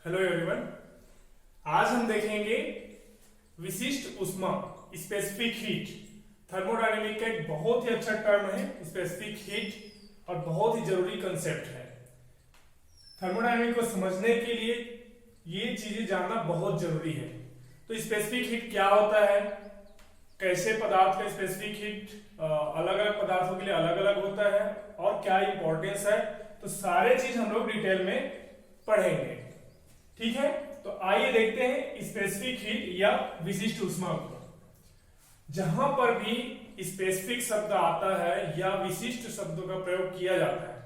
Hello everyone. आज हम देखेंगे विशिष्ट ऊष्मा, स्पेसिफिक हीट। थर्मोडायनेमिक का एक बहुत ही अच्छा टर्म है स्पेसिफिक हीट और बहुत ही जरूरी कंसेप्ट है। थर्मोडायनेमिक को समझने के लिए ये चीजें जानना बहुत जरूरी है। तो स्पेसिफिक हीट क्या होता है, कैसे पदार्थ का स्पेसिफिक हीट अलग अलग पदार्थों के लिए अलग अलग होता है और क्या इंपॉर्टेंस है, तो सारे चीज हम लोग डिटेल में पढ़ेंगे। ठीक है, तो आइए देखते हैं स्पेसिफिक हीट या विशिष्ट ऊष्मा को। जहां पर भी स्पेसिफिक शब्द आता है या विशिष्ट शब्दों का प्रयोग किया जाता है,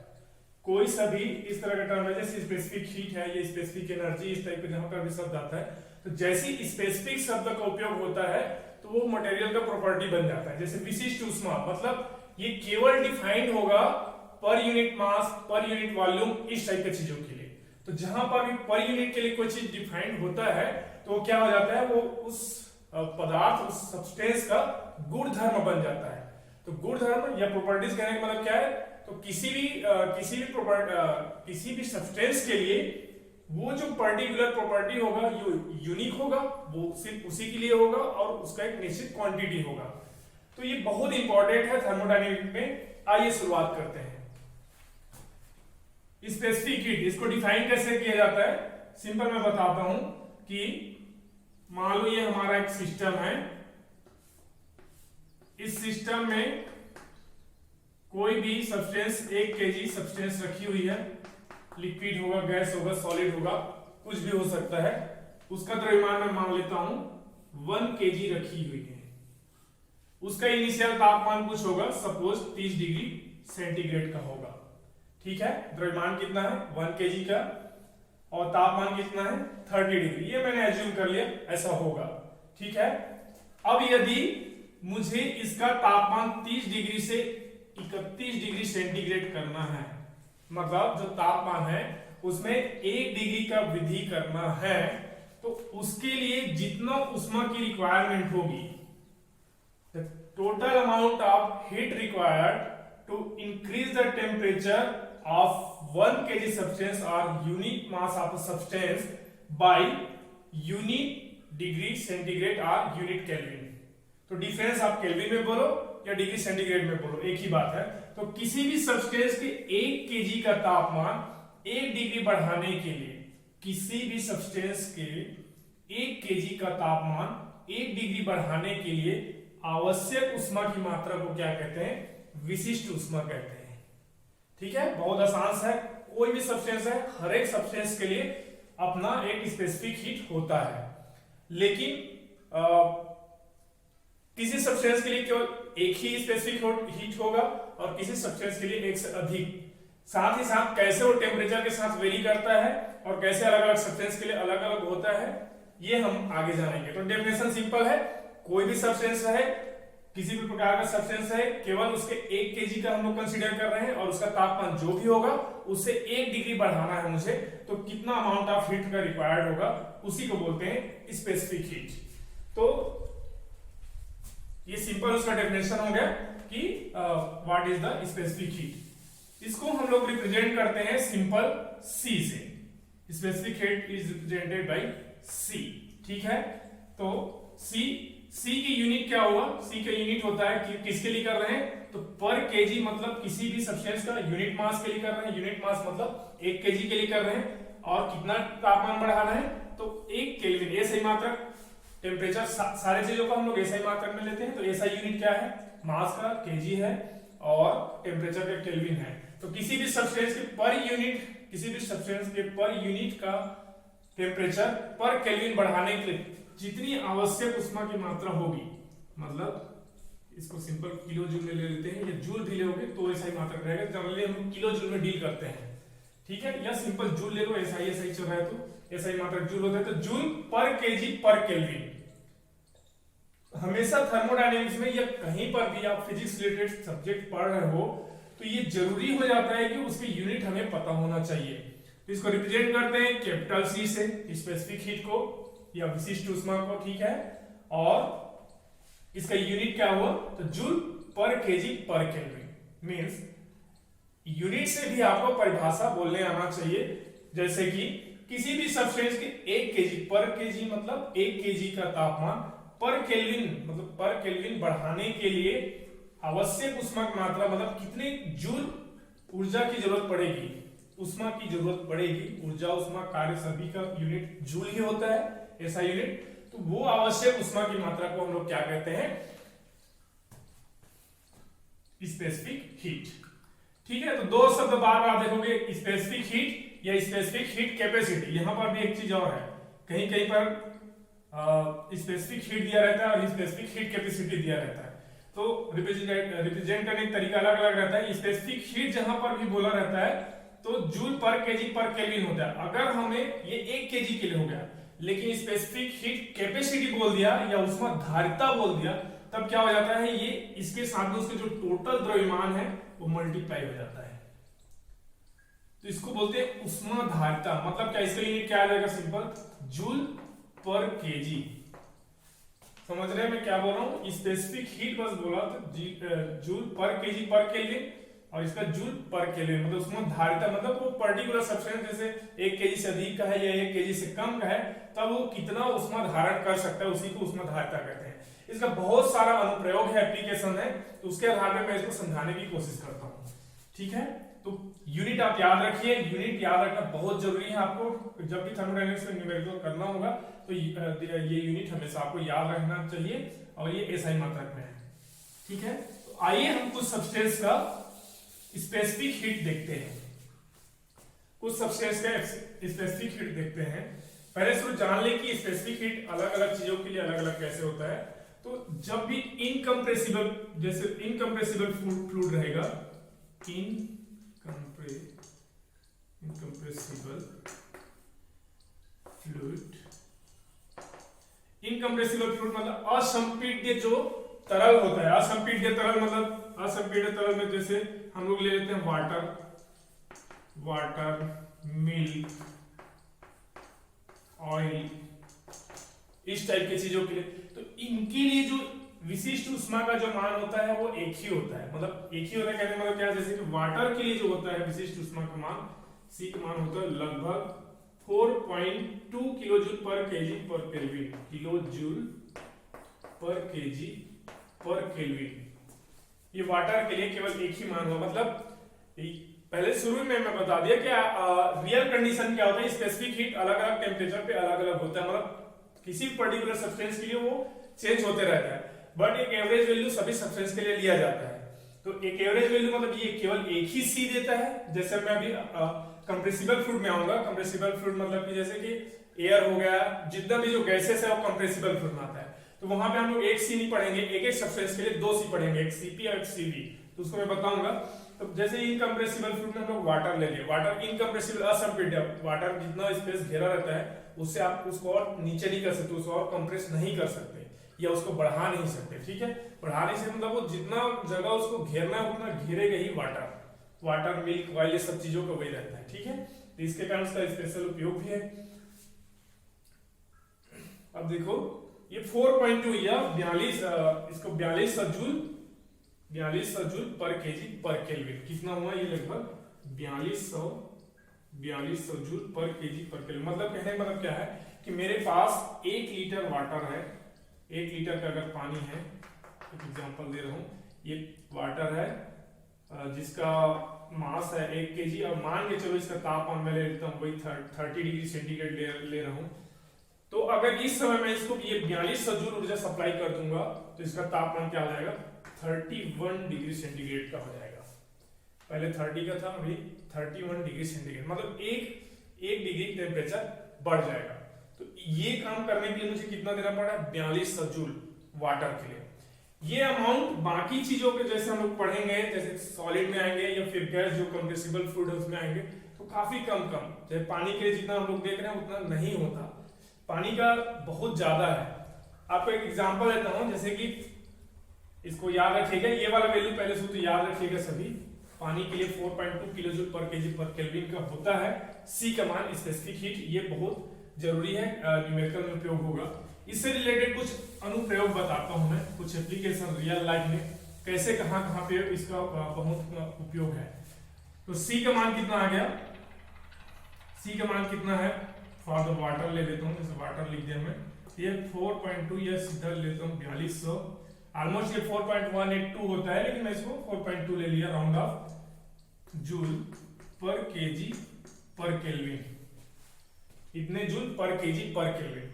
कोई सभी इस तरह का टर्म है जैसे स्पेसिफिक हीट है या स्पेसिफिक एनर्जी, इस टाइप का जहां पर भी शब्द आता है, तो जैसी स्पेसिफिक शब्द का उपयोग होता है तो वो मटेरियल का प्रॉपर्टी बन जाता है। जैसे विशिष्ट ऊष्मा मतलब ये केवल डिफाइंड होगा per unit mass, per unit volume, इस टाइप की चीजों के लिए। तो जहां पर भी पर यूनिट के लिए कोई चीज डिफाइंड होता है तो वो क्या हो जाता है, वो उस पदार्थ, उस सब्सटेंस का गुण धर्म बन जाता है। तो गुण धर्म या प्रॉपर्टीज कहने का मतलब क्या है, तो किसी भी सब्सटेंस के लिए वो जो पर्टिकुलर प्रॉपर्टी होगा ये यूनिक होगा, वो सिर्फ उसी के लिए होगा और उसका एक निश्चित क्वांटिटी होगा। तो ये बहुत इंपॉर्टेंट है थर्मोडायनेमिक्स में। आइए शुरुआत करते हैं। स्पेसिफिक हीट, इसको डिफाइन कैसे किया जाता है, सिंपल मैं बताता हूं कि मान लो ये हमारा एक सिस्टम है। इस सिस्टम में कोई भी सब्सटेंस 1 kg सब्सटेंस रखी हुई है, लिक्विड होगा, गैस होगा, सॉलिड होगा, कुछ भी हो सकता है। उसका द्रव्यमान मैं मान लेता हूं 1 kg रखी हुई है। उसका इनिशियल तापमान कुछ होगा, सपोज 30 डिग्री सेंटीग्रेड का होगा। ठीक है, द्रव्यमान कितना है 1 kg का और तापमान कितना है 30 डिग्री, ये मैंने एज्यूम कर लिया ऐसा होगा। ठीक है, अब यदि मुझे इसका तापमान 30 डिग्री से 31 डिग्री सेंटीग्रेड करना है, मतलब जो तापमान है उसमें 1 डिग्री का वृद्धि करना है, तो उसके लिए जितना ऊष्मा की रिक्वायरमेंट होगी, the total amount of heat required to increase the temperature of 1 kg substance or unit mass of a substance by unit degree centigrade or unit Kelvin। तो डिफरेंस आप केल्विन में बोलो या डिग्री सेंटीग्रेड में बोलो, एक ही बात है। तो किसी भी सब्सटेंस के 1 kg का तापमान 1 डिग्री बढ़ाने के लिए, किसी भी सब्सटेंस के 1 kg का तापमान 1 डिग्री बढ़ाने के लिए आवश्यक ऊष्मा की मात्रा को क्या कहते हैं, विशिष्ट ऊष्मा कहते हैं। ठीक है, बहुत आसान है। कोई भी सब्सटेंस है, हर एक सब्सटेंस के लिए अपना एक स्पेसिफिक हीट होता है, लेकिन किसी सब्सटेंस के लिए केवल एक ही स्पेसिफिक हीट होगा और किसी सब्सटेंस के लिए एक से अधिक। साथ ही साथ कैसे वो टेम्परेचर के साथ वेरी करता है और कैसे अलग अलग सब्सटेंस के लिए अलग अलग होता है, ये हम आगे जानेंगे। तो डेफिनेशन सिंपल है, कोई भी सब्सटेंस है, किसी भी प्रकार का सब्सटेंस है, केवल उसके 1 kg का हम लोग कंसीडर कर रहे हैं और उसका तापमान जो भी होगा उससे 1 डिग्री बढ़ाना है मुझे, तो कितना अमाउंट ऑफ हीट का रिक्वायर्ड होगा, उसी को बोलते हैं स्पेसिफिक हीट। तो ये सिंपल उसका डेफिनेशन हो गया कि what is the specific heat. इसको हम लोग रिप्रेजेंट करते हैं सिंपल C से। Specific heat is represented by C। ठीक है, तो C की यूनिट क्या होगा, C का यूनिट होता है कि किसके लिए कर रहे हैं, तो पर केजी मतलब किसी भी सब्सटेंस का यूनिट मास के लिए कर रहे हैं। यूनिट मास मतलब 1 kg के लिए कर रहे हैं और कितना तापमान बढ़ाना है, तो 1 केल्विन। ऐसे ही मात्रक टेम्परेचर, सारे चीजों को हम लोग ऐसा ही मात्रक में लेते हैं। तो ऐसा यूनिट क्या है, मास का केजी है और टेम्परेचर का केल्विन है। तो किसी भी सब्सटेंस के पर यूनिट, किसी भी सब्सटेंस के पर यूनिट का टेम्परेचर पर केल्विन बढ़ाने के लिए जितनी आवश्यक ऊष्मा की मात्रा होगी, मतलब इसको सिंपल किलो जूल में ले लेते हैं या जूल भी लोगे तो ऐसा ही मात्रक रहेगा। जनरली हम किलो जूल में डील करते हैं। ठीक है, या सिंपल जूल ले लो, ऐसा ही चल रहा है तो ऐसा ही मात्रक जूल होता है। तो जूल पर केजी पर केल्विन। हमेशा थर्मोडायनेमिक्स में या कहीं पर भी आप फिजिक्स रिलेटेड सब्जेक्ट पढ़ रहे हो तो ये जरूरी हो जाता है कि उसकी यूनिट हमें पता होना चाहिए। तो इसको रिप्रेजेंट करते हैं कैपिटल C से, स्पेसिफिक हीट को या विशिष्ट ऊष्मा को। ठीक है, और इसका यूनिट क्या हुआ, तो जूल पर केजी पर केल्विन। मींस यूनिट से भी आपको परिभाषा बोलने आना चाहिए, जैसे कि किसी भी सब्सटेंस के 1 केजी पर केजी मतलब 1 केजी का तापमान पर केल्विन मतलब पर केल्विन बढ़ाने के लिए आवश्यक ऊष्मा की मात्रा मतलब कितने जूल ऊर्जा की जरूरत पड़ेगी, ऊष्मा की जरूरत पड़ेगी। ऊर्जा ऊष्मा कार्य सभी का यूनिट जूल ही होता है, ऐसा यूनिट। तो वो आवश्यक ऊष्मा की मात्रा को हम लोग क्या कहते हैं, स्पेसिफिक हीट। ठीक है, तो दो शब्द बार बार देखोगे, स्पेसिफिक हीट या स्पेसिफिक हीट कैपेसिटी। यहां पर भी एक चीज और है, कहीं कहीं पर स्पेसिफिक हीट दिया रहता है और स्पेसिफिक हीट कैपेसिटी दिया रहता है, तो रिप्रेजेंट करने का तरीका अलग अलग रहता है। स्पेसिफिक हीट जहां पर भी बोला रहता है तो जूल पर केजी पर केल्विन होता है। अगर हमें ये 1 केजी के लिए हो गया, लेकिन स्पेसिफिक हीट कैपेसिटी बोल दिया या ऊष्मा धारिता बोल दिया, तब क्या हो जाता है, ये इसके साथ में उसके जो टोटल द्रव्यमान है वो मल्टीप्लाई हो जाता है। तो इसको बोलते हैं ऊष्मा धारिता। मतलब क्या, इसका यूनिट क्या आ जाएगा, सिंपल जूल पर केजी। समझ रहे हैं मैं क्या बोल रहा हूं, स्पेसिफिक हीट बस बोला तो जूल पर केजी पर केल्विन, और इसका जूल पर केल्विन मतलब उसमें धारिता मतलब वो पर्टिकुलर सब्सटेंस जैसे 1 केजी से अधिक का है या 1 केजी से कम का है, तब वो कितना ऊष्मा धारण कर सकता है, उसी को ऊष्मा धारिता कहते हैं। इसका बहुत सारा अनुप्रयोग है, एप्लीकेशन है, तो उसके आधार पर मैं इसको समझाने की कोशिश करता हूँ। ठीक है, तो यूनिट आप याद रखिए, यूनिट याद रखना बहुत जरूरी है आपको। जब भी थर्मोडायनेमिक्स में न्यूमेरिकल करना होगा तो ये यूनिट हमेशा आपको याद रखना चाहिए, और ये एसआई मात्रक में है। ठीक है, तो आइए हम कुछ सब्सटेंस का स्पेसिफिक हीट देखते हैं। कुछ सब्सटेंस का स्पेसिफिक हीट देखते हैं। पहले शुरू जान ले कि स्पेसिफिक हीट अलग अलग चीजों के लिए अलग अलग कैसे होता है। तो जब भी इनकम्प्रेसिबल, जैसे इनकम्प्रेसिबल फ्लूइड रहेगा, इनकम्प्रेसिबल फ्लूइड मतलब असंपीड्य जो तरल होता है। असंपीड्य तरल मतलब, असंपीड्य तरल में जैसे हम लोग ले लेते हैं वाटर, मिल्क, ऑयल, इस टाइप की चीजों के लिए। तो इनके लिए जो विशिष्ट ऊष्मा का जो मान होता है वो एक ही होता है। मतलब एक ही होता है कहने मतलब क्या, जैसे कि वाटर के लिए जो होता है विशिष्ट ऊष्मा का मान, सी का मान होता है लगभग 4.2 किलोजूल पर केजी पर केल्विन, किलोजूल पर केजी पर केल्विन। ये वाटर के लिए केवल एक ही मान होगा। मतलब पहले शुरू में मैं बता दिया कि रियल कंडीशन क्या होता है, स्पेसिफिक हीट अलग अलग टेम्परेचर पे अलग अलग होता है। मतलब किसी पर्टिकुलर सब्सटेंस के लिए वो चेंज होते रहता है, बट एक एवरेज वैल्यू सभी सब्सटेंस के लिए लिया जाता है। तो एक एवरेज वैल्यू मतलब ये केवल एक ही सी देता है। जैसे मैं अभी कंप्रेसिबल फ्लूइड में आऊंगा। कंप्रेसिबल फ्लूइड मतलब कि जैसे कि एयर हो गया, जितना भी जो गैसेस है वो कंप्रेसिबल फ्लूइड में आता है। तो वहां पे हम लोग एक सी नहीं पढ़ेंगे, एक एक सब्सटेंस के लिए 2 सी पढ़ेंगे, एक सीपी और एक सीवी। तो उसको मैं बताऊंगा। तो जैसे इनकम्प्रेसिबल फ्लूइड में हम लोग वाटर ले लिए, वाटर इनकम्प्रेसिबल असंपीड्य, वाटर जितना स्पेस घेरा रहता है उससे आप उसको और नीचे नहीं कर सकते, उसको और कंप्रेस नहीं कर सकते या उसको बढ़ा नहीं सकते। ठीक है, बढ़ाने से मतलब वो जितना जगह उसको घेरना है उतना घेरेगा ही वाटर, मिल्क, ऑयल, ये सब चीजों का वही रहता है। ठीक है, तो इसके कारण उसका स्पेशल उपयोग भी है। अब देखो ये 4.2 या 42, इसको 4200 जूल पर केजी पर केल्विन कितना हुआ, ये लगभग 4200 जूल पर केजी पर केल्विन। मतलब कहने का मतलब क्या है कि मेरे पास 1 लीटर वाटर है, 1 लीटर का अगर पानी है, एक एग्जांपल दे रहा हूं, ये वाटर है जिसका मास है 1 केजी, और मान के चलो इसका तापमान मैं ले लेता हूँ वही 30 डिग्री सेंटीग्रेड ले रहा हूँ। तो अगर इस समय मैं इसको ये 4200 जूल ऊर्जा सप्लाई कर दूंगा तो इसका तापमान क्या हो जाएगा, 31 डिग्री सेंटीग्रेड का हो जाएगा। पहले 30 का था, अभी 31 डिग्री सेंटीग्रेड, मतलब एक डिग्री टेम्परेचर बढ़ जाएगा। तो ये काम करने के लिए मुझे कितना देना पड़ा, 4200 जूल वाटर के लिए। ये अमाउंट बाकी चीजों के जैसे हम लोग पढ़ेंगे, जैसे सॉलिड में आएंगे या फिर गैस जो कंप्रेसिबल फ्लूइड है उसमें आएंगे, तो काफी कम, जैसे पानी के लिए जितना हम लोग देख रहे हैं उतना नहीं होता, पानी का बहुत ज्यादा है। आपको एक एग्जांपल देता हूं, जैसे कि इसको याद रखिएगा, ये वाला वैल्यू पहले सूत्र याद रखिएगा सभी। पानी के लिए 4.2 किलोजूल पर केजी पर केल्विन का होता है सी का मान, स्पेसिफिक हीट, ये बहुत जरूरी है, न्यूमेरिकल में उपयोग होगा। इससे रिलेटेड कुछ अनुप्रयोग बताता हूं मैं, कुछ एप्लीकेशन रियल लाइफ में कैसे कहां पे इसका बहुत उपयोग है। तो सी का मान कितना आ गया, सी का मान कितना है फॉर द वाटर ले लेता हूँ, जैसे वाटर लिख दिया मैं, ये 4.2, ये सीधा लेता हूँ 4200, ऑलमोस्ट ये 4.182 होता है, लेकिन मैं इसको 4.2 ले लिया, राउंड ऑफ जूल पर केजी पर केल्विन, इतने जूल पर केजी पर केल्विन।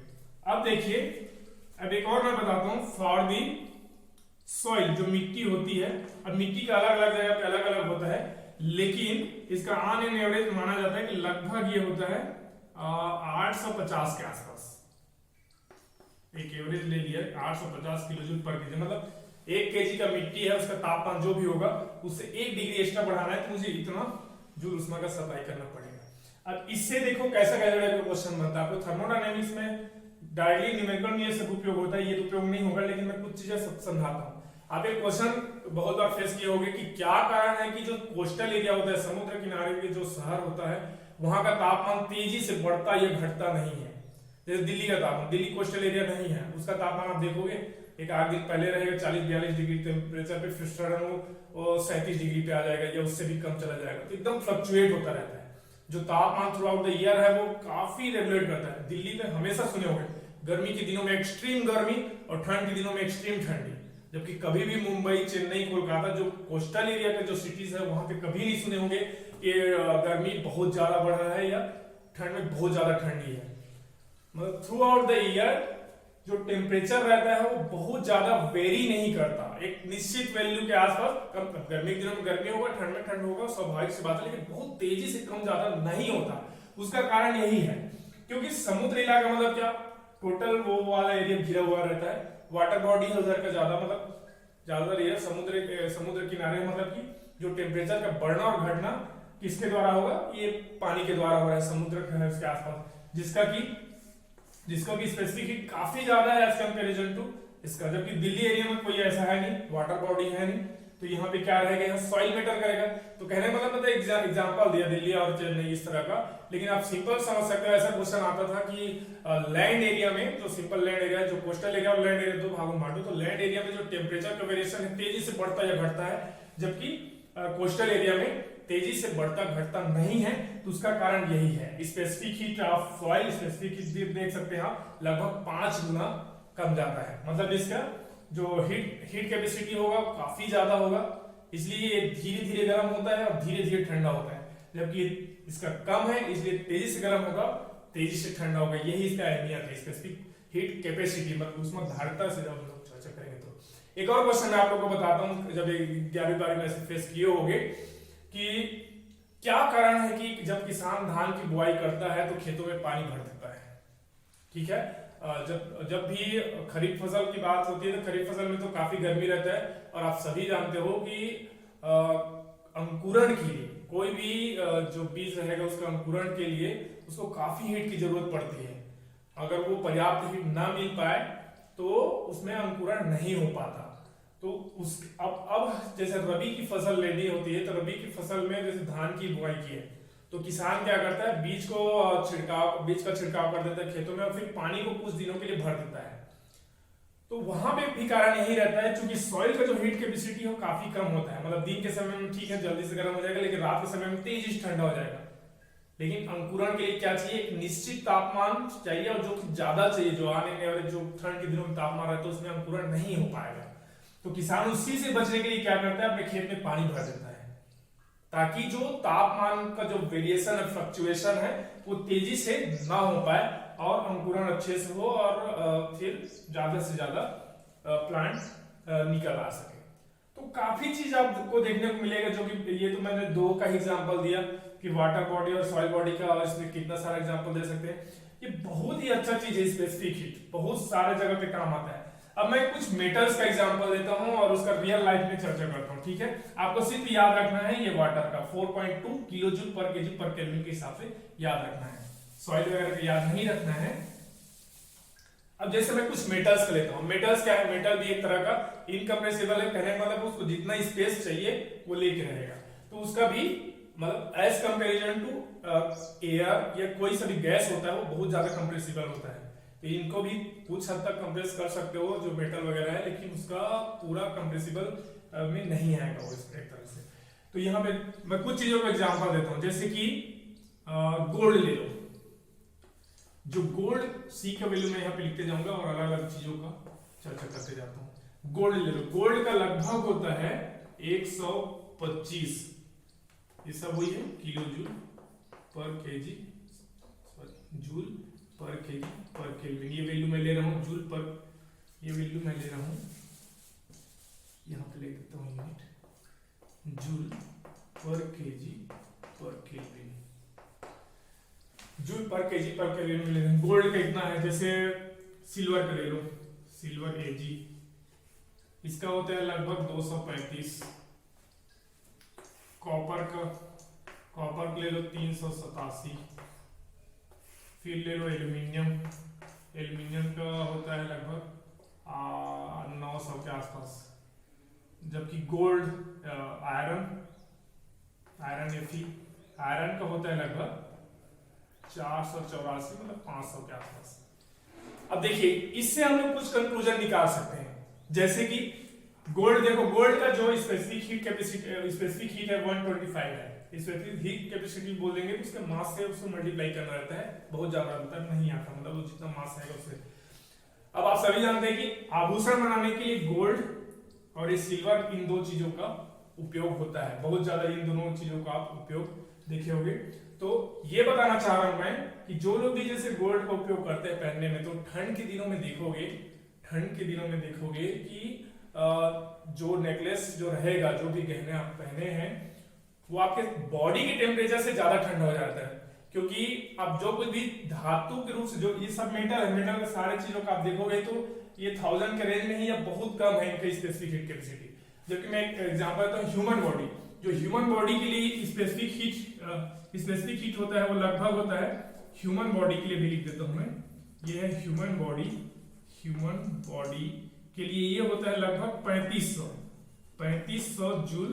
अब देखिए, अब एक और मैं बताता हूं, फॉर दी सॉइल, जो मिट्टी होती है, अब मिट्टी का अलग अलग जगह पे अलग अलग होता है, लेकिन इसका ऑन एन एवरेज माना जाता है कि लगभग ये होता है 850 के आसपास, एक एवरेज ले लिया 850 किलो जूल पर केजी, मतलब 1 केजी का मिट्टी है, उसका तापमान जो भी होगा उससे 1 डिग्री एक्स्ट्रा बढ़ाना है, तो मुझे इतना जूल उष्मा का सप्लाई करना पड़ेगा। अब इससे देखो कैसा कैसा क्वेश्चन बनता है, आपको थर्मोडायनेमिक्स में डायरेक्टली न्यूमेरिकल में ये सब उपयोग होता है, ये उपयोग नहीं होगा, लेकिन मैं कुछ चीजें समझाता हूँ। आप एक क्वेश्चन बहुत बार फेस किए होंगे कि क्या कारण है कि जो कोस्टल एरिया होता है, समुद्र किनारे के जो शहर होता है, वहां का तापमान तेजी से बढ़ता या घटता नहीं है। जैसे दिल्ली का तापमान, दिल्ली कोस्टल एरिया नहीं है, उसका तापमान आप देखोगे एक 8 दिन पहले रहेगा 40-42 डिग्री टेम्परेचर पे, फिर सडन वो 37 डिग्री पे आ जाएगा या उससे भी कम चला जाएगा, तो एकदम फ्लक्चुएट होता रहता है। जो तापमान थ्रू आउट द ईयर है वो काफी रेगुलेट करता है। दिल्ली में हमेशा सुने होंगे गर्मी के दिनों में एक्सट्रीम गर्मी और ठंड के दिनों में एक्सट्रीम ठंडी, जबकि कभी भी मुंबई, चेन्नई, कोलकाता जो कोस्टल एरिया के जो सिटीज है वहां पे कभी नहीं सुने होंगे कि गर्मी बहुत ज्यादा बढ़ रहा है या ठंड में बहुत ज्यादा ठंडी है। मतलब थ्रू आउट द ईयर जो टेम्परेचर रहता है वो बहुत ज्यादा वेरी नहीं करता, एक निश्चित वैल्यू के आसपास कम, गर्मी के दिनों में गर्मी होगा, ठंड में ठंड होगा, स्वाभाविक सी बात है, लेकिन बहुत तेजी से कम ज्यादा नहीं होता। उसका कारण यही है क्योंकि समुद्र इलाका मतलब क्या, टोटल वो वाला एरिया घिरा हुआ रहता है, वाटर बॉडी है उधर का ज्यादा, मतलब ज्यादा एरिया समुद्र किनारे, मतलब कि जो टेम्परेचर का बढ़ना और घटना किसके द्वारा होगा, ये पानी के द्वारा हो रहा है, समुद्र के उसके आसपास, जिसका की स्पेसिफिक हीट काफी ज्यादा है एज कंपैरिजन टू इसका, जबकि दिल्ली एरिया में कोई ऐसा है नहीं, वाटर बॉडी है नहीं, तो यहाँ पे क्या रहेगा, यहाँ सॉइल मैटर करेगा। तो कहने का मतलब एग्जांपल दिया दिल्ली और चेन्नई इस तरह का, लेकिन आप सिंपल समझ सकते हो। ऐसा क्वेश्चन आता था कि लैंड एरिया में, जो सिंपल लैंड एरिया, जो कोस्टल एरिया और लैंड एरिया दो भागों में बांटो, तो लैंड एरिया में जो टेम्परेचर का वेरिएशन है तेजी से बढ़ता या घटता है, जबकि कोस्टल एरिया में तेजी से बढ़ता घटता नहीं है। तो उसका कारण यही है, specific heat of soil, specific heat देख सकते हैं आप, लगभग 5 गुना कम जाता है, मतलब इसका जो हीट कैपेसिटी होगा काफी ज्यादा होगा, इसलिए ये धीरे धीरे गर्म होता है और धीरे धीरे ठंडा होता है, जबकि इसका कम है इसलिए तेजी से गर्म होगा, तेजी से ठंडा होगा। यही इसका अहमियत है, स्पेसिफिक हीट कैपेसिटी, मतलब उसमें धारिता से जब हम लोग चर्चा करेंगे। तो एक और क्वेश्चन मैं आप लोगों को बताता हूँ, जब 11वीं में ऐसे फेस किए होंगे कि क्या कारण है कि जब किसान धान की बुआई करता है तो खेतों में पानी भर देता है। ठीक है, जब भी खरीफ फसल की बात होती है तो खरीफ फसल में तो काफी गर्मी रहता है, और आप सभी जानते हो कि अंकुरण के लिए कोई भी जो बीज रहेगा उसका अंकुरण के लिए उसको काफी हीट की जरूरत पड़ती है। अगर वो पर्याप्त हीट ना मिल पाए तो उसमें अंकुरण नहीं हो पाता। तो उस अब जैसे रबी की फसल लेनी होती है, तो रबी की फसल में जैसे धान की बुआई की है तो किसान क्या करता है, बीज का छिड़काव कर देता है खेतों में, और फिर पानी को कुछ दिनों के लिए भर देता है। तो वहां पे भी कारण यही रहता है, क्योंकि सॉइल का जो हीट कैपेसिटी है काफी कम होता है, मतलब दिन के समय में ठीक है जल्दी से गर्म हो जाएगा, लेकिन रात के समय में तेजी से ठंडा हो जाएगा। लेकिन अंकुरण के लिए क्या चाहिए, एक निश्चित तापमान चाहिए, और जो ज्यादा चाहिए, जो आने वाले जो ठंड के दिनों में तापमान रहता है उसमें अंकुरण नहीं हो पाएगा। तो किसान उसी से बचने के लिए क्या करता है, अपने खेत में पानी भर देता है, ताकि जो तापमान का जो वेरिएशन है, फ्लक्चुएशन है, वो तेजी से ना हो पाए और अंकुरण अच्छे से हो, और फिर ज्यादा से ज्यादा प्लांट निकल आ सके। तो काफी चीज आपको देखने को मिलेगा, जो कि ये तो मैंने 2 का एग्जांपल दिया कि वाटर बॉडी और सॉइल बॉडी का, और इसमें कितना सारा एग्जांपल दे सकते हैं। ये बहुत ही अच्छा चीज है, स्पेसिफिक हीट बहुत सारे जगह पे काम आता है। अब मैं कुछ मेटल्स का एग्जांपल देता हूं और उसका रियल लाइफ में चर्चा करता हूं। ठीक है, आपको सिर्फ याद रखना है ये वाटर का 4.2 किलो जूल पर केजी पर केल्विन के हिसाब से याद रखना है, सॉइल वगैरह का याद नहीं रखना है। अब जैसे मैं कुछ मेटल्स का लेता हूं, मेटल्स क्या है, मेटल भी एक तरह का इनकम्प्रेसिबल है, कहने का मतलब उसको जितना स्पेस चाहिए वो लेके रहेगा, तो उसका भी मतलब एज कंपैरिजन टू एयर या कोई सा भी गैस होता है वो बहुत ज्यादा कंप्रेसिबल होता है। तो इनको भी कुछ हद तक कंप्रेस कर सकते हो जो मेटल वगैरह है, लेकिन उसका पूरा कंप्रेसिबल में नहीं आएगा वो एक तरह से। तो यहाँ पे मैं कुछ चीजों का एग्जांपल देता हूँ, जैसे कि गोल्ड ले लो। जो गोल्ड सी का वैल्यू मैं यहाँ पे लिखते जाऊंगा और अलग अलग चीजों का चर्चा करते जाता हूँ। गोल्ड ले लो, गोल्ड का लगभग होता है 125, ये सब वही है किलो जूल पर केजी, सॉरी जूल पर केजी पर केल्विन। ये वैल्यू मैं ले रहा हूँ जूल पर, ये वैल्यू मैं ले रहा हूँ, यहाँ पे ले देता हूँ यूनिट, जूल पर केजी पर केल्विन, जूल पर केजी पर केल्विन में ले रहे हैं। गोल्ड का इतना है, जैसे सिल्वर का ले लो, सिल्वर Ag, इसका होता है लगभग 235। कॉपर का ले लो 387। फिर ले लो एल्यूमिनियम का होता है लगभग 900 के आसपास। जबकि गोल्ड आयरन Fe, आयरन का होता है लगभग 484, मतलब 500 के आसपास। अब देखिए इससे हम लोग कुछ कंक्लूजन निकाल सकते हैं, जैसे कि गोल्ड, देखो गोल्ड का जो specific heat capacity, specific heat है 125 है। स्पेसिफिक हीट कैपेसिटी बोल देंगे तो उसके मास से उसको मल्टीप्लाई करना रहता है, बहुत ज्यादा अंतर नहीं आता, मतलब जितना मास है उससे। अब आप सभी जानते हैं कि आभूषण बनाने के लिए गोल्ड और ये सिल्वर, इन दो चीजों का उपयोग होता है, बहुत ज्यादा इन दोनों चीजों का आप उपयोग देखे होंगे। तो ये बताना चाह रहा हूं मैं कि जो लोग भी जैसे गोल्ड का उपयोग करते हैं पहनने में, तो ठंड के दिनों में देखोगे कि जो नेकलेस जो रहेगा, जो भी गहने आप पहने हैं, वो आपके बॉडी के टेम्परेचर से ज्यादा ठंडा हो जाता है। क्योंकि अब जो कुछ भी धातु के रूप से, जो ये सब मेटल है, मेटल के सारे चीजों का आप देखोगे तो ये 1000 के रेंज में ही या बहुत कम है इनका स्पेसिफिक हीट कैपेसिटी। जबकि मैं एक एग्जांपल देता हूं, ह्यूमन बॉडी, जो ह्यूमन बॉडी के लिए स्पेसिफिक हीट होता है वो लगभग होता है, ह्यूमन बॉडी के लिए भी लिख देता हूं मैं, ये है ह्यूमन बॉडी के लिए ये होता है लगभग 3500 जूल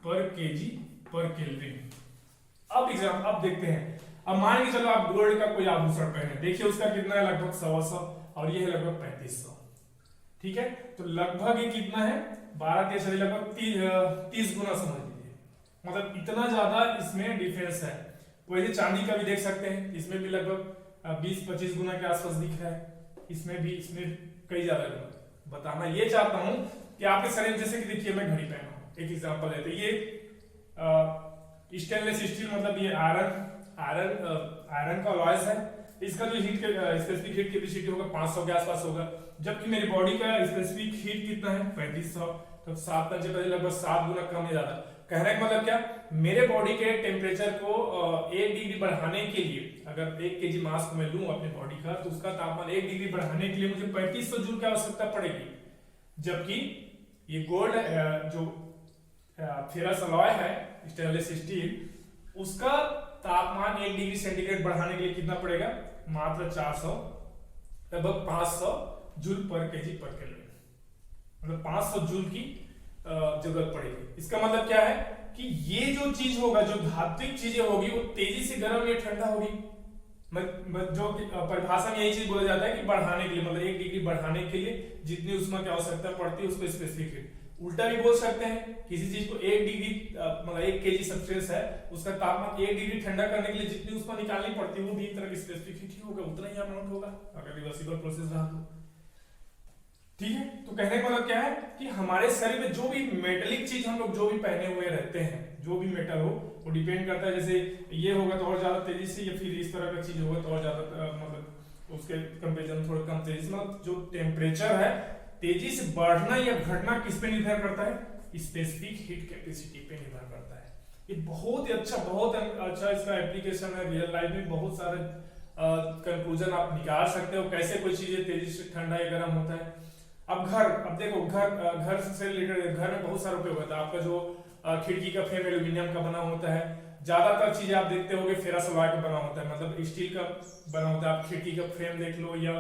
पर केजी पर केल्विन। अब देखते हैं, अब मान के चलो आप गोल्ड का कोई आभूषण पहने, देखिए उसका कितना है, लगभग 125, और ये है लगभग 3500, ठीक है। तो लगभग ये कितना है, 12 के लगभग 30 गुना समझ लीजिए, मतलब इतना ज्यादा इसमें डिफरेंस है। वैसे चांदी का भी देख सकते हैं, इसमें भी लगभग 20-25 गुना के आसपास दिख रहा है, इसमें कई ज्यादा गुना। बताना ये चाहता हूं कि आपके शरीर, जैसे कि देखिए मैं घड़ी पहना हूं, एक एग्जांपल लेते हैं, ये स्टेनलेस स्टील, मतलब ये आयरन का अलॉयज है, इसका जो स्पेसिफिक हीट कैपेसिटी होगा 500 के आसपास होगा। जबकि मेरी बॉडी का स्पेसिफिक हीट कितना है, 3500, तो 7 लगभग 7 गुना कम है ज्यादा। कहने का मतलब क्या, मेरे बॉडी के टेम्परेचर को 1 डिग्री बढ़ाने के लिए, अगर 1 केजी मास को मैं लूं अपने बॉडी का, तो उसका तापमान 1 डिग्री बढ़ाने के लिए मुझे 3500 जूल की आवश्यकता पड़ेगी। जबकि ये गोल्ड जो फेरस अलॉय है, स्टेनलेस स्टील, उसका तापमान 1 डिग्री सेंटीग्रेड बढ़ाने के लिए कितना पड़ेगा, मात्र 400, लगभग 500 जूल पर केजी पर केल्विन, मतलब 500 जूल की जरूरत पड़ेगी। इसका मतलब क्या है कि ये जो चीज होगा, जो धात्विक चीजें होगी, वो तेजी से गर्म या ठंडा होगी। जो परिभाषा में यही चीज बोला जाता है कि बढ़ाने के लिए, मतलब 1 डिग्री बढ़ाने के लिए जितनी ऊष्मा की आवश्यकता पड़ती है उसको स्पेसिफिक हीट। उल्टा भी बोल सकते हैं, किसी चीज को 1 डिग्री, मतलब 1 केजी सब्सटेंस है, उसका तापमान 1 डिग्री ठंडा करने के लिए जितनी ऊष्मा निकालनी पड़ती है वो भी एक तरह की स्पेसिफिक हीट ही होगा, उतना ही अमाउंट होगा अगर रिवर्सिबल प्रोसेस रहा तो, ठीक है। तो कहने का मतलब क्या है कि हमारे शरीर में जो भी मेटलिक चीज हम लोग जो भी पहने हुए रहते हैं, जो भी मेटल हो, वो डिपेंड करता है, जैसे ये होगा तो और ज्यादा तेजी से, या फिर इस तरह का चीज होगा तो और ज्यादा, मतलब उसके कंपेरिजन थोड़ा कम तेजी से, मतलब जो टेम्परेचर है तेजी से बढ़ना या घटना किस पे निर्भर करता है, स्पेसिफिक हीट कैपेसिटी पे निर्भर करता है। ये बहुत ही अच्छा, बहुत अच्छा इसका एप्लीकेशन है रियल लाइफ में। बहुत सारे कंक्लूजन आप निकाल सकते हो, कैसे कोई चीजें तेजी से ठंडा या गर्म होता है। अब देखो घर से रिलेटेड, घर में बहुत सारा उपयोग होता है। आपका जो खिड़की का फ्रेम एल्यूमिनियम का बना होता है, ज्यादातर चीजें आप देखते होंगे फेरस अलॉय का बना होता है, मतलब स्टील का बना होता है। आप खिड़की का फ्रेम देख लो या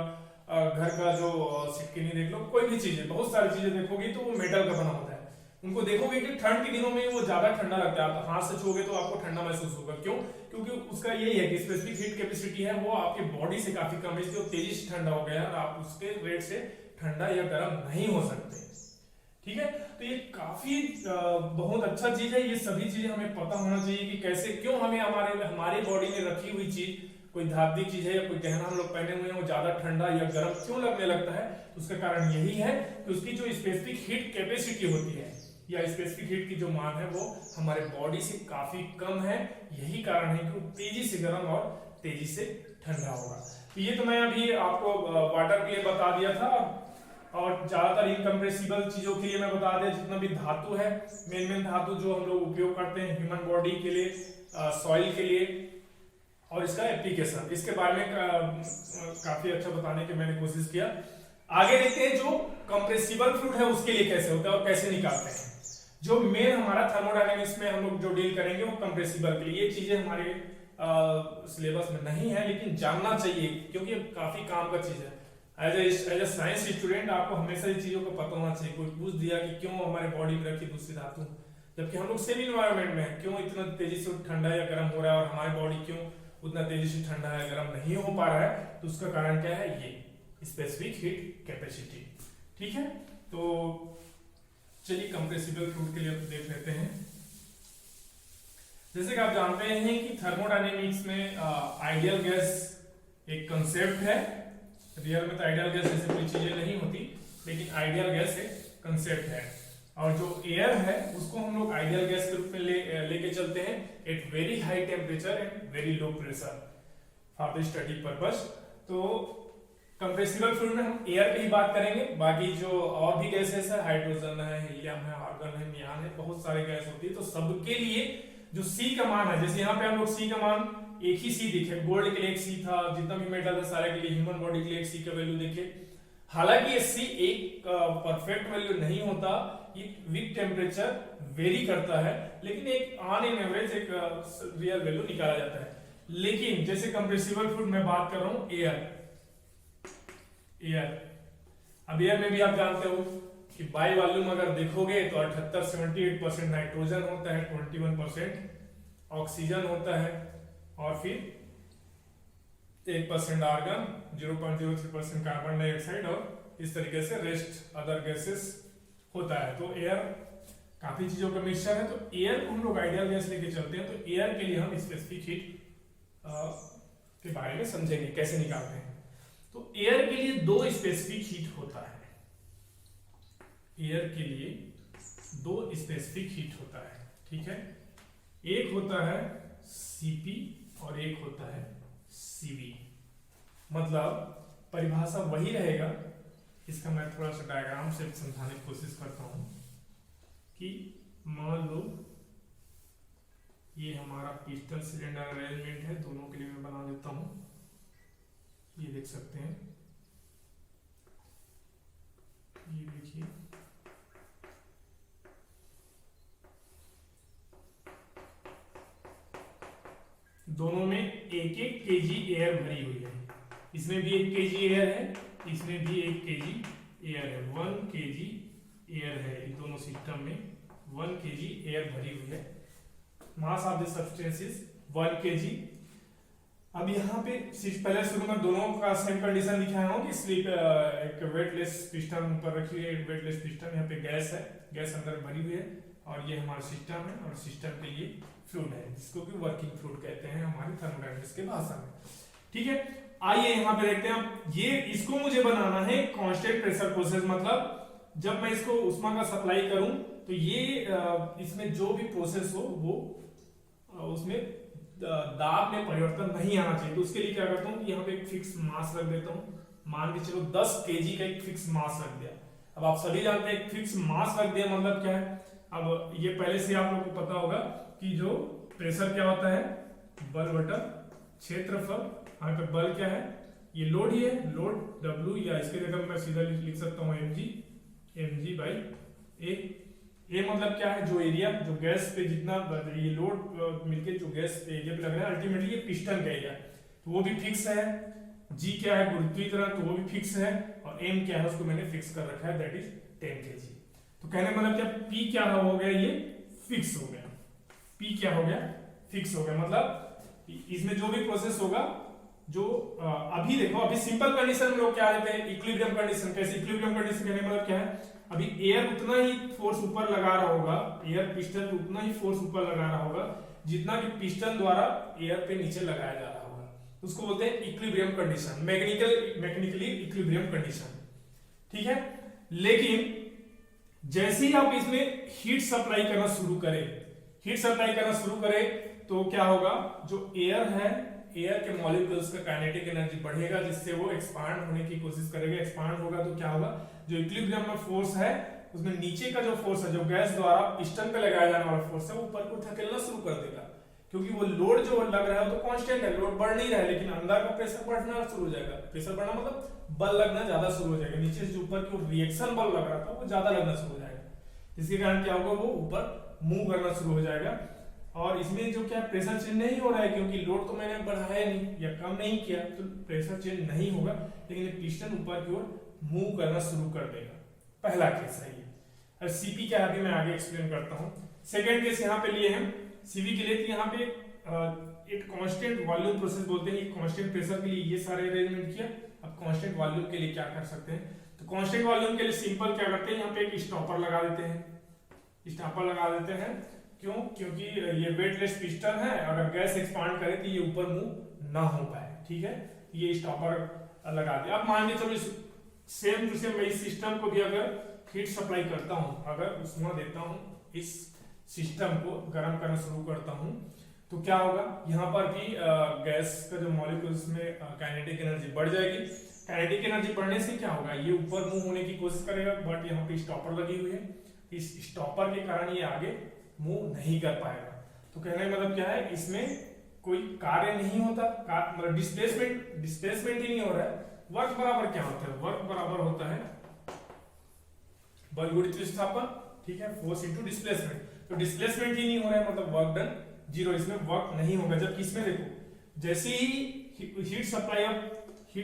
घर का जो सिटकिनी देख लो, कोई भी चीजें, बहुत सारी चीजें देखोगे तो वो मेटल का बना होता है। उनको देखोगे कि ठंड के दिनों में वो ज्यादा ठंडा लगता है, आप हाथ से छूओगे तो आपको ठंडा महसूस होगा। क्यों? क्योंकि उसका यही है कि स्पेसिफिक हीट कैपेसिटी है वो आपके बॉडी से काफी कम है, इसलिए वो तेजी से ठंडा हो गया और आप उसके रेट से ठंडा या गर्म नहीं हो सकते। ठीक है, तो ये काफी बहुत अच्छा चीज है। ये सभी चीजें हमें पता होना चाहिए कि कैसे, क्यों हमें हमारे बॉडी में रखी हुई चीज कोई धात्विक चीज है या कोई गहना हम लोग पहने हुए हैं वो ज्यादा ठंडा या गर्म क्यों लगने लगता है, तो उसका कारण यही है कि उसकी जो स्पेसिफिक हीट कैपेसिटी होती है या स्पेसिफिक हीट की जो मान है वो हमारे बॉडी से काफी कम है। यही कारण है कि वो तेजी से गर्म और तेजी से ठंडा होगा। तो ये तो मैं अभी आपको वाटर के लिए बता दिया था, और ज्यादातर इनकम्प्रेसिबल चीजों के लिए मैं बता दिया। जितना भी धातु है, मेन धातु जो हम लोग उपयोग करते हैं ह्यूमन बॉडी के लिए, सॉइल के लिए, और इसका एप्लीकेशन, इसके बारे में काफी अच्छा बताने की मैंने कोशिश किया। आगे देखते हैं जो कंप्रेसिबल फ्लूइड है उसके लिए कैसे होता है और कैसे निकालते हैं। जो मेन हमारा थर्मोडायनेमिक्स में हम लोग जो डील करेंगे वो कंप्रेसिबल के लिए। ये चीजें हमारे सिलेबस में नहीं है लेकिन जानना चाहिए क्योंकि ये काफी काम का चीज है। एज ए साइंस स्टूडेंट आपको हमेशा ये चीजों को पता होना चाहिए। कोई पूछ दिया कि क्यों हमारे बॉडी में रखी दूसरी धातु, जबकि हम लोग सेम इन्वायरमेंट में है, क्यों इतना तेजी से ठंडा या गर्म हो रहा है और हमारी बॉडी क्यों उतना तेजी से ठंडा या गर्म नहीं हो पा रहा है, तो उसका कारण क्या है, ये स्पेसिफिक हीट कैपेसिटी। ठीक है, तो चलिए कंप्रेसिबल फ्लूइड के लिए देख लेते हैं। जैसे कि आप जानते हैं कि थर्मोडायनेमिक्स में आइडियल गैस एक कंसेप्ट है। रियल में तो आइडियल गैस जैसे कोई चीजें नहीं होती, लेकिन आइडियल गैस एक कंसेप्ट है। और जो एयर है उसको हम लोग आइडियल गैस के रूप में लेके चलते हैं at very high temperature and very low pressure for the study purpose. तो कंप्रेसिबल फ्लूइड में हम एयर की ही बात करेंगे। बाकी जो और भी गैसेस है, हाइड्रोजन है, हीलियम है, आर्गन है, नियान है, बहुत सारे गैस होती है। तो सबके लिए जो सी का मान है, जैसे यहाँ पे हम लोग सी का मान एक ही सी दिखे, गोल्ड के लिए एक सी था, जितना भी मेटल था सारे के लिए, ह्यूमन बॉडी के लिए एक सी का वैल्यू देखे। हालांकि ये सी एक परफेक्ट वैल्यू नहीं होता, ये विद टेम्परेचर वेरी करता है, लेकिन एक ऑन एन एवरेज एक रियल वैल्यू निकाला जाता है। लेकिन जैसे कंप्रेसिबल फ्लूइड में बात कर रहा हूं एयर, अब एयर में भी आप जानते हो कि बाई वॉल्यूम अगर देखोगे तो 78-78% नाइट्रोजन होता है, 21% ऑक्सीजन होता है, और फिर 1% आर्गन, 0.03% कार्बन डाइऑक्साइड, और इस तरीके से रेस्ट अदर गैसेस होता है। तो एयर काफी चीजों का मिक्सचर है। तो एयर को हम लोग आइडियल गैस लेके चलते हैं। तो एयर के लिए हम स्पेसिफिक हीट के बारे में समझेंगे कैसे निकालते हैं। तो एयर के लिए दो स्पेसिफिक हीट होता है। एयर के लिए दो स्पेसिफिक हीट होता है, ठीक है। एक होता है सीपी और एक होता है सीवी। मतलब परिभाषा वही रहेगा, इसका मैं थोड़ा सा डायग्राम से समझाने की कोशिश करता हूं कि मान लो ये हमारा पिस्टन सिलेंडर अरेंजमेंट है, दोनों के लिए मैं बना देता हूं। ये देख सकते हैं, ये देखिए, दोनों में एक एक केजी एयर भरी हुई है। इसमें भी 1 केजी एयर है, इसमें भी 1 केजी एयर है, 1 केजी एयर है। इन दोनों सिस्टम में 1 केजी एयर भरी हुई है। Mass of the substance is 1 KG. अब यहाँ पे पहले शुरू में दोनों का सेम कंडीशन दिखाया हूँ कि स्लीप एक वेटलेस पिस्टन ऊपर रखी हुई है, एक वेटलेस पिस्टन, यहाँ पे गैस है, गैस अंदर भरी हुई है, और ये हमारा सिस्टम है, और सिस्टम के लिए फ्लूइड है जिसको कि वर्किंग फ्लूइड कहते हैं हमारी थर्मोडायनेमिक्स के भाषा में। ठीक है, आइए यहाँ पे देखते हैं। ये इसको मुझे बनाना है कांस्टेंट प्रेशर प्रोसेस। मतलब जब मैं इसको उष्मा का सप्लाई करूं तो ये इसमें जो भी प्रोसेस हो वो उसमें दाब में परिवर्तन नहीं आना चाहिए। तो उसके लिए क्या करता हूँ, यहाँ पे एक फिक्स मास रख देता हूँ। मान के चलो 10 केजी का एक फिक्स मास रख दिया। अब आप सभी जानते हैं एक फिक्स मास रख दिया मतलब क्या है। अब ये पहले से आप लोगों को पता होगा कि जो प्रेशर क्या होता है, बल बटा क्षेत्रफल। यहाँ पे बल क्या है, ये लोड ही है, लोड W, या इसके जगह मैं सीधा लिख सकता हूँ mg बाई a। ये मतलब क्या है, जो एरिया, जो गैस पे जितना ये लोड मिलके जो गैस पे एरिया पे लग रहा है, अल्टीमेटली ये पिस्टन का एरिया, तो वो भी फिक्स है। g क्या है, गुरुत्वीकरण, तो वो भी फिक्स है, और m क्या है उसको मैंने फिक्स कर रखा है, दैट इज 10 kg। तो कहने मतलब क्या, p क्या हो गया, ये फिक्स हो गया, p क्या हो गया, फिक्स हो गया। मतलब इसमें जो भी प्रोसेस होगा, जो अभी देखो, अभी सिंपल कंडीशन में लोग क्या लेते हैं, इक्विलिब्रियम कंडीशन। कैसे इक्विलिब्रियम कंडीशन कहने मतलब क्या है, अभी एयर उतना ही फोर्स ऊपर लगा रहा होगा, एयर पिस्टन उतना ही फोर्स ऊपर लगा रहा होगा जितना कि पिस्टन द्वारा एयर पे नीचे लगाया जा रहा होगा। उसको बोलते हैं equilibrium condition, mechanically equilibrium condition. ठीक है, लेकिन जैसे ही आप इसमें हीट सप्लाई करना शुरू करें तो क्या होगा, जो एयर है, एयर के मॉलिक्यूल्स का काइनेटिक एनर्जी बढ़ेगा, जिससे वो एक्सपांड होने की कोशिश करेगा। एक्सपांड होगा तो क्या होगा, जो इक्विलिब्रियम में फोर्स है उसमें नीचे का जो फोर्स है, जो गैस द्वारा पिस्टन पे लगाया जाने वाला फोर्स है, ऊपर को धकेलना शुरू कर देगा, क्योंकि वो लोड जो लग रहा है वो तो कांस्टेंट है, लोड बढ़ नहीं रहा है, लेकिन अंदर का प्रेशर बढ़ना शुरू हो जाएगा। प्रेशर बढ़ना मतलब बल लगना ज्यादा शुरू हो जाएगा, नीचे से ऊपर की रिएक्शन बल लग रहा था वो ज्यादा लगना शुरू हो जाएगा, जिसके कारण क्या होगा, वो ऊपर मूव करना शुरू हो जाएगा। और इसमें जो क्या प्रेशर चेंज नहीं हो रहा है, क्योंकि लोड तो मैंने बढ़ाया नहीं या कम नहीं किया, तो प्रेशर चेंज नहीं होगा, लेकिन पिस्टन ऊपर की ओर मूव करना शुरू कर देगा। पहला केस है ये। और सीपी क्या है मैं आगे एक्सप्लेन करता हूँ। सेकेंड केस यहाँ पे लिए हम सीवी के लिए, तो यहाँ पे एक कांस्टेंट वॉल्यूम प्रोसेस बोलते हैं। कांस्टेंट प्रेशर के लिए ये सारे अरेंजमेंट किया। अब कांस्टेंट वॉल्यूम के लिए क्या कर सकते हैं, तो कांस्टेंट वॉल्यूम के लिए सिंपल क्या करते हैं, यहाँ पे एक स्टॉपर लगा देते हैं। क्यों, क्योंकि ये वेटलेस पिस्टन है, अगर गैस एक्सपांड करे तो ये ऊपर मूव ना हो पाए। ठीक है, ये स्टॉपर लगा दिया। अब मान के चलो सेम टू सेम मैं इस सिस्टम को भी अगर हीट सप्लाई करता हूं, अगर उसमें देता हूं, इस सिस्टम को गर्म करना शुरू करता हूं, तो क्या होगा, यहाँ पर भी गैस का जो मॉलिक्यूल्स में काइनेटिक एनर्जी बढ़ जाएगी। काइनेटिक एनर्जी बढ़ने से क्या होगा, ये ऊपर मूव होने की कोशिश करेगा, बट यहाँ पे स्टॉपर लगी हुई है, इस स्टॉपर के कारण ये आगे मूव नहीं कर पाएगा। तो कहने का मतलब क्या है, इसमें कोई कार्य नहीं होता, मतलब डिस्प्लेसमेंट ही नहीं हो रहा है। वर्क बराबर क्या होता है, वर्क बराबर होता है बल गुणित विस्थापन। ठीक है, फोर्स इनटू डिस्प्लेसमेंट। तो डिस्प्लेसमेंट ही नहीं हो रहा है, मतलब वर्क डन जीरो, इसमें वर्क नहीं होगा। जबकि इसमें देखो, जैसे ही हीट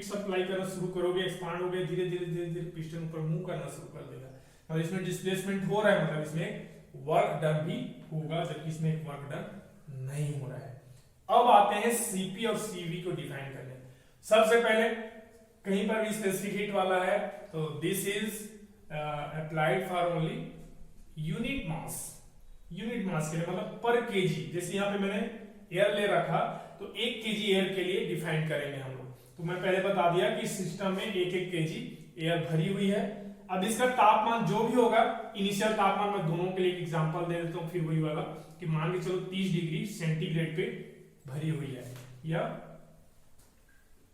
सप्लाई करना शुरू करोगे, एक्सपांड हो गया, धीरे धीरे पिस्टन ऊपर मूव करना शुरू कर देगा, और इसमें डिस्प्लेसमेंट हो रहा है, मतलब इसमें वर्क डन भी होगा, जबकि इसमें वर्क डन नहीं हो रहा है। अब आते हैं सीपी और सीवी को डिफाइन करने। सबसे पहले कहीं पर भी स्पेसिफिक हीट वाला है तो this is applied for only unit mass के लिए, मतलब पर केजी। जैसे यहाँ पे मैंने एयर ले रखा, तो 1 केजी एयर के लिए डिफाइन करेंगे हम लोग। तो मैं पहले बता दिया कि सिस्टम में 1 केजी एयर भरी हुई है। अब इसका तापमान जो भी होगा, इनिशियल तापमान मैं दोनों के लिए एक एग्जांपल दे देता हूँ, फिर वही वाला कि मान के चलो 30 डिग्री सेंटीग्रेड पे भरी हुई है, या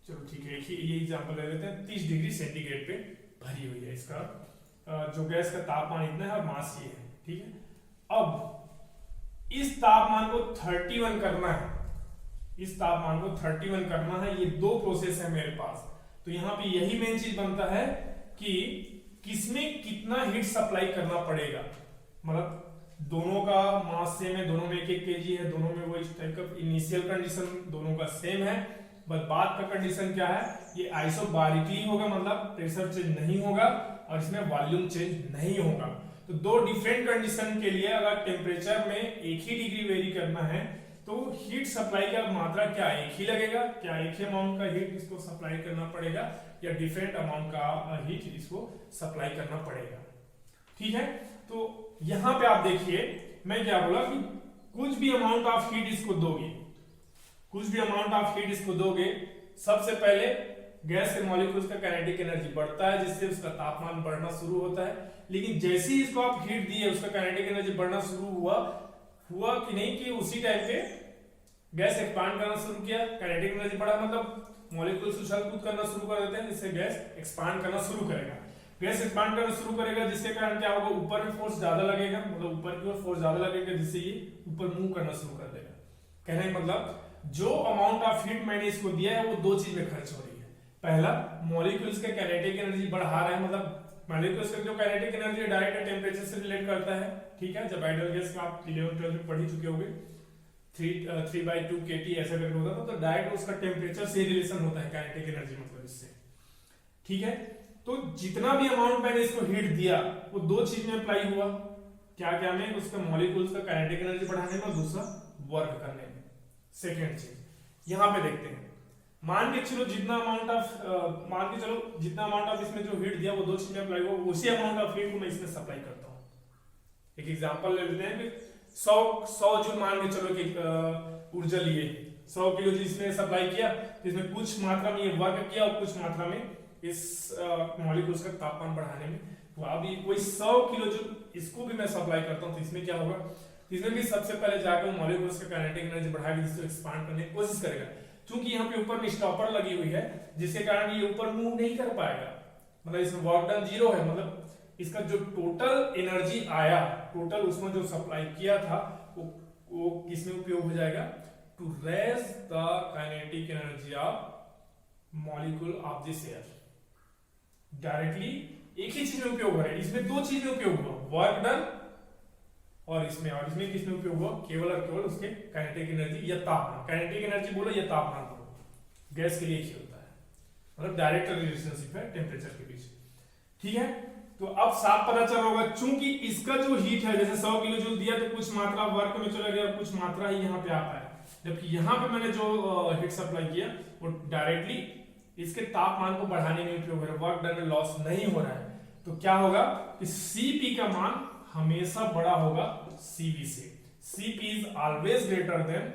चलो ठीक है ये एग्जांपल ले लेते हैं, 30 डिग्री सेंटीग्रेड पे भरी हुई है। इसका जो गैस का तापमान इतना है और मास ये है। ठीक है, अब इस तापमान को 31 करना है, ये 2 प्रोसेस है मेरे पास। तो यहाँ पे यही मेन चीज बनता है कि किसमें कितना हीट सप्लाई करना पड़ेगा, मतलब दोनों का मास सेम है, दोनों में 1 केजी है, दोनों में वो इस टाइप का इनिशियल कंडीशन दोनों का सेम है, बस बात का कंडीशन क्या है, ये आइसोबारिकली होगा, मतलब प्रेशर चेंज नहीं होगा और इसमें वॉल्यूम चेंज नहीं होगा। तो 2 डिफरेंट कंडीशन के लिए अगर टेम्परेचर में 1 ही डिग्री वेरी करना है, तो हीट सप्लाई का मात्रा क्या एक ही लगेगा, क्या एक ही अमाउंट का हीट इसको सप्लाई करना पड़ेगा, या डिफरेंट अमाउंट का हीट इसको सप्लाई करना पड़ेगा। ठीक है, तो यहां पे आप देखिए मैं क्या बोला कि कुछ भी अमाउंट ऑफ हीट इसको दोगे, सबसे पहले गैस के मॉलिक्यूल्स का काइनेटिक एनर्जी बढ़ता है, जिससे उसका तापमान बढ़ना शुरू होता है। लेकिन जैसे ही इसको आप हीट दिए, उसका काइनेटिक एनर्जी बढ़ना शुरू हुआ कि नहीं, कि उसी टाइम पे गैस एक्सपांड करना शुरू किया, काइनेटिक एनर्जी बढ़ा, मतलब मॉलिक्यूल्स उछल कूद करना शुरू कर देते हैं, जिससे गैस एक्सपांड करना शुरू करेगा। गैस एक्सपांड करना शुरू करेगा, जिसके कारण क्या होगा, ऊपर में फोर्स ज्यादा लगेगा, मतलब ऊपर की ओर फोर्स ज्यादा लगेगा, जिससे ये ऊपर मूव करना शुरू कर देगा। कहने का मतलब जो अमाउंट ऑफ हीट मैंने इसको दिया है वो 2 चीज में खर्च हो रही है। पहला, मॉलिक्यूल्स का काइनेटिक एनर्जी बढ़ा रहा है, मतलब मॉलिक्यूल्स का जो काइनेटिक एनर्जी डायरेक्ट टेम्परेचर से रिलेट करता है। ठीक है, जब आइडियल गैस का आप 11-12 में पढ़ ही चुके होंगे, 3/2 kT ऐसा करके होता था, तो डायरेक्ट उसका टेम्परेचर से रिलेशन होता है काइनेटिक एनर्जी, मतलब इससे। ठीक है, तो जितना भी अमाउंट मैंने इसको हीट दिया वो 2 चीज में अप्लाई हुआ, क्या में, उसका मॉलिक्यूल्स का काइनेटिक एनर्जी बढ़ाने में और दूसरा वर्क करने में। सेकेंड चीज यहां पे देखते हैं, मान के चलो जितना अमाउंट ऑफ इसमें जो हीट दिया वो 2 चीज में अप्लाई हुआ, उसी अमाउंट ऑफ हीट को मैं इसमें सप्लाई करता हूं। एक एग्जांपल ले लेते हैं कि 100 जूल मान के चलो कि ऊर्जा लिए, 100 किलो इसमें सप्लाई किया तो इसमें कुछ मात्रा में ये वर्क किया और कुछ मात्रा में इस मॉलिक्यूल्स का तापमान बढ़ाने में। तो अब ये कोई 100 किलो जूल इसको भी मैं सप्लाई करता हूँ तो इसमें क्या होगा, इसमें भी सबसे पहले जाकर मॉलिक्यूल्स का काइनेटिक एनर्जी बढ़ा के जिसको एक्सपांड करने की कोशिश करेगा। क्योंकि यहाँ पे ऊपर में स्टॉपर लगी हुई है जिसके कारण ये ऊपर मूव नहीं कर पाएगा, मतलब इसमें वर्क डन 0 है, मतलब इसका जो टोटल एनर्जी आया, टोटल उसमें जो सप्लाई किया था वो किसमें उपयोग हो जाएगा, to raise the kinetic energy of molecule of this air. Directly एक ही चीज में उपयोग हो रहा है, इसमें दो चीज में उपयोग हुआ, वर्क डन और इसमें किसमें उपयोग हुआ, केवल और केवल उसके काइनेटिक एनर्जी या तापमान, काइनेटिक एनर्जी बोलो या तापमान बोलो, गैस के लिए एक ही होता है, मतलब डायरेक्ट रिलेशनशिप है टेम्परेचर के बीच। ठीक है, तो अब साफ पता चल होगा, चूंकि इसका जो हीट है जैसे 100 किलो जूल दिया तो कुछ मात्रा वर्क में चला गया, कुछ मात्रा ही यहाँ पे आता है, जबकि यहाँ पे मैंने जो हीट सप्लाई किया वो डायरेक्टली इसके तापमान को बढ़ाने में उपयोग हो रहा है, वर्क डन में लॉस नहीं हो रहा है। तो क्या होगा कि Cp का मान हमेशा बड़ा होगा Cv से, Cp is always greater than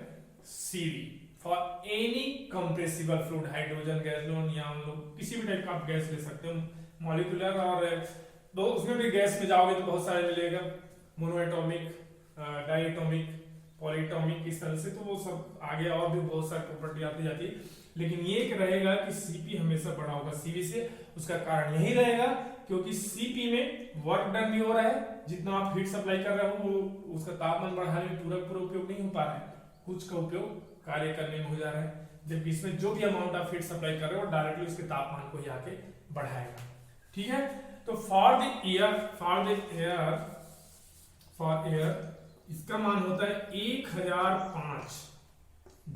Cv for any compressible fluid, hydrogen gas लो या हम लोग किसी भी टाइप का आप गैस ले सकते हो, मॉलिक्यूलर और तो उसमें भी गैस में जाओगे तो बहुत सारे मिलेगा, मोनोएटॉमिक, डायटॉमिक, पॉलीटॉमिक, इस तरह से, तो वो सब आगे और भी बहुत सारी प्रॉपर्टी आती जाती है, लेकिन ये रहेगा कि Cp हमेशा बड़ा होगा Cv से। उसका कारण यही रहेगा क्योंकि Cp में वर्क डन भी हो रहा है, जितना आप हीट सप्लाई कर रहे हो वो उसका तापमान बढ़ाने में पूरा उपयोग नहीं हो पा रहा है, कुछ का उपयोग कार्य करने में हो जा रहा है, जबकि इसमें जो भी अमाउंट आप हीट सप्लाई कर रहे हो डायरेक्टली उसके तापमान को ही आके बढ़ाएगा। ठीक है, तो फॉर एयर इसका मान होता है 1005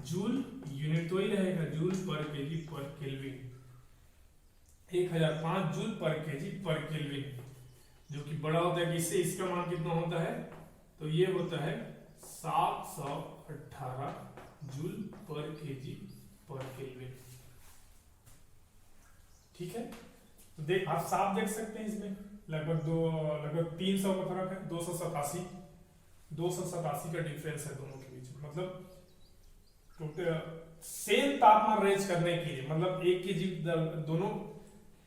जूल यूनिट, तो ही रहेगा जूल पर केजी पर केल्विन, 1005 जूल पर केजी पर केल्विन, जो कि बड़ा होता है कि इससे इसका मान कितना होता है, तो ये होता है 718 जूल पर केजी पर केल्विन। ठीक है, तो देख आप साफ देख सकते हैं इसमें लगभग 300 का फर्क है, 287 का डिफरेंस है दोनों के बीच में, मतलब सेम तापमान रेंज करने के लिए, मतलब एक केजी दोनों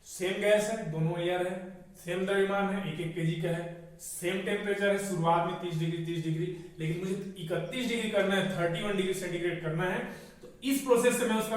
सेम गैस है, दोनों एयर है, सेम द्रव्यमान है, 1-1 केजी का है, सेम टेम्परेचर है, शुरुआत में 30 डिग्री, लेकिन मुझे 31 डिग्री करना है, 31 डिग्री सेंटीग्रेड करना है, तो इस प्रोसेस से मैं उसका